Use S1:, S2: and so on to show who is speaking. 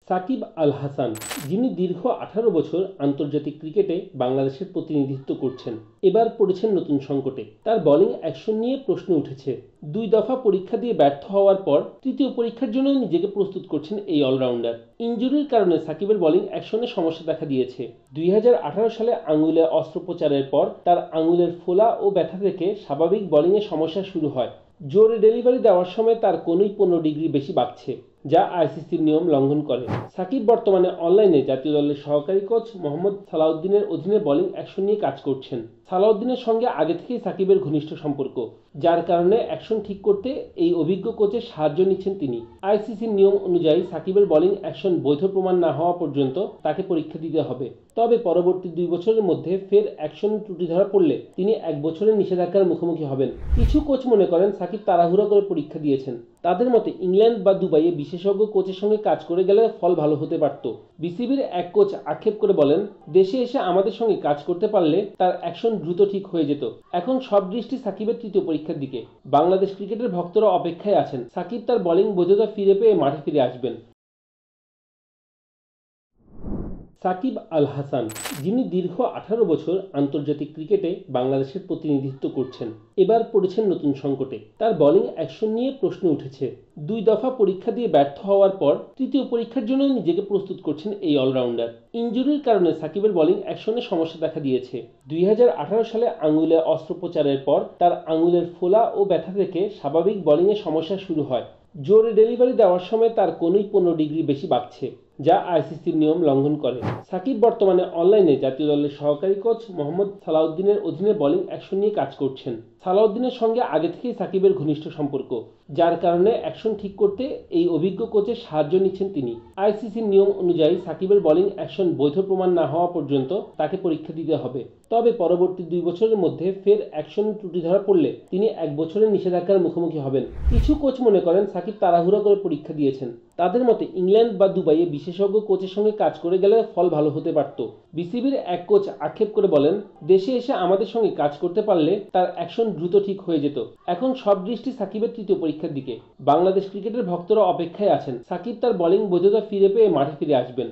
S1: সাকিব আল হাসান, যিনি দীর্ঘ 18 বছর আন্তর্জাতিক ক্রিকেটে বাংলাদেশের প্রতিনিধিত্ব করছেন, এবার পড়েছেন নতুন সংকটে। তার বোলিং অ্যাকশন নিয়ে প্রশ্ন উঠেছে। 2 দফা পরীক্ষা দিয়ে ব্যর্থ হওয়ার পর তৃতীয় পরীক্ষার জন্য নিজেকে প্রস্তুত করছেন এই অলরাউন্ডার। ইনজুরির কারণে সাকিবের বোলিং অ্যাকশনে সমস্যা দেখা দিয়েছে। 2018 সালে আঙুলে অস্ত্রোপচারের পর তার আঙুলের ফোলা ও ব্যথা থেকে স্বাভাবিক বোলিংয়ে সমস্যা শুরু হয়। জোরে ডেলিভারি দেওয়ার সময় তার কোনই 15 ডিগ্রি বেশি বাড়ছে, যা আইসিসির নিয়ম লঙ্ঘন করে। সাকিব বর্তমানে অনলাইনে জাতীয় দলের সহকারী কোচ মোহাম্মদ সালাউদ্দিনের অধীনে বোলিং অ্যাকশন নিয়ে কাজ করছেন। সালাউদ্দিনের সঙ্গে আগে থেকেই সাকিবের ঘনিষ্ঠ সম্পর্ক, যার কারণে অ্যাকশন ঠিক করতে এই অভিজ্ঞ কোচের সাহায্য নিচ্ছেন তিনি। আইসিসির নিয়ম অনুযায়ী সাকিবের বোলিং অ্যাকশন বৈধ প্রমাণ না হওয়া পর্যন্ত তাকে পরীক্ষা দিতে হবে। তবে পরবর্তী 2 বছরের মধ্যে ফের অ্যাকশন ত্রুটি ধরা পড়লে তিনি 1 বছরের নিষেধাজ্ঞার মুখোমুখি হবেন। কিছু কোচ মনে করেন সাকিব তাড়াহুড়ো করে পরীক্ষা দিয়েছেন। তাদের মতে ইংল্যান্ড বা দুবাইয়ে বিশেষজ্ঞ কোচের সঙ্গে কাজ করে গেলে ফল ভালো হতে পারত। বিসিবির এক কোচ আক্ষেপ করে বলেন, দেশে এসে আমাদের সঙ্গে কাজ করতে পারলে তার অ্যাকশন দ্রুত ঠিক হয়ে যেত। এখন সব দৃষ্টি সাকিবের তৃতীয় পরীক্ষার দিকে। বাংলাদেশ ক্রিকেটের ভক্তরা অপেক্ষায় আছেন সাকিব তার বোলিং বৈধতা ফিরে পেয়ে মাঠে ফিরে আসবেন। সাকিব আল হাসান, যিনি দীর্ঘ 18 বছর আন্তর্জাতিক ক্রিকেটে বাংলাদেশের প্রতিনিধিত্ব করছেন, এবার পড়েছেন নতুন সংকটে। তার বোলিং অ্যাকশন নিয়ে প্রশ্ন উঠেছে। 2 দফা পরীক্ষা দিয়ে ব্যর্থ হওয়ার পর তৃতীয় পরীক্ষার জন্য নিজেকে প্রস্তুত করছেন এই অলরাউন্ডার। ইনজুরির কারণে সাকিবের বোলিং অ্যাকশনে সমস্যা দেখা দিয়েছে। 2018 সালে আঙুলে অস্ত্রোপচারের পর তার আঙুলের ফোলা ও ব্যথা থেকে স্বাভাবিক বোলিংয়ে সমস্যা শুরু হয়। জোরে ডেলিভারি দেওয়ার সময় তার কোনই 15 ডিগ্রি বেশি বাড়ছে, যা আইসিসির নিয়ম লঙ্ঘন করে। সাকিব বর্তমানে অনলাইনে জাতীয় দলের সহকারী কোচ মোহাম্মদ সালাউদ্দিনের অধীনে বোলিং অ্যাকশন নিয়ে কাজ করছেন। সালাউদ্দিনের সঙ্গে আগে থেকেই সাকিবের ঘনিষ্ঠ সম্পর্ক, যার কারণে অ্যাকশন ঠিক করতে এই অভিজ্ঞ কোচের সাহায্য নিচ্ছেন তিনি। আইসিসির নিয়ম অনুযায়ী সাকিবের বোলিং অ্যাকশন বৈধ প্রমাণ না হওয়া পর্যন্ত তাকে পরীক্ষা দিতে হবে। তবে পরবর্তী 2 বছরের মধ্যে ফের অ্যাকশন ত্রুটি ধরা পড়লে তিনি 1 বছরের নিষেধাজ্ঞার মুখোমুখি হবেন। কিছু কোচ মনে করেন সাকিব তাড়াহুড়ো করে পরীক্ষা দিয়েছেন। তাদের মতে ইংল্যান্ড বা দুবাইয়ে বিশেষজ্ঞ কোচের সঙ্গে কাজ করে গেলে ফল ভালো হতে পারত। বিসিবির এক কোচ আক্ষেপ করে বলেন, দেশে এসে আমাদের সঙ্গে কাজ করতে পারলে তার অ্যাকশন দ্রুত ঠিক হয়ে যেত। এখন সব দৃষ্টি সাকিবের তৃতীয় পরীক্ষার দিকে। বাংলাদেশ ক্রিকেটের ভক্তরা অপেক্ষায় আছেন সাকিব তার বোলিং বৈধতা ফিরে পেয়ে মাঠে ফিরে আসবেন।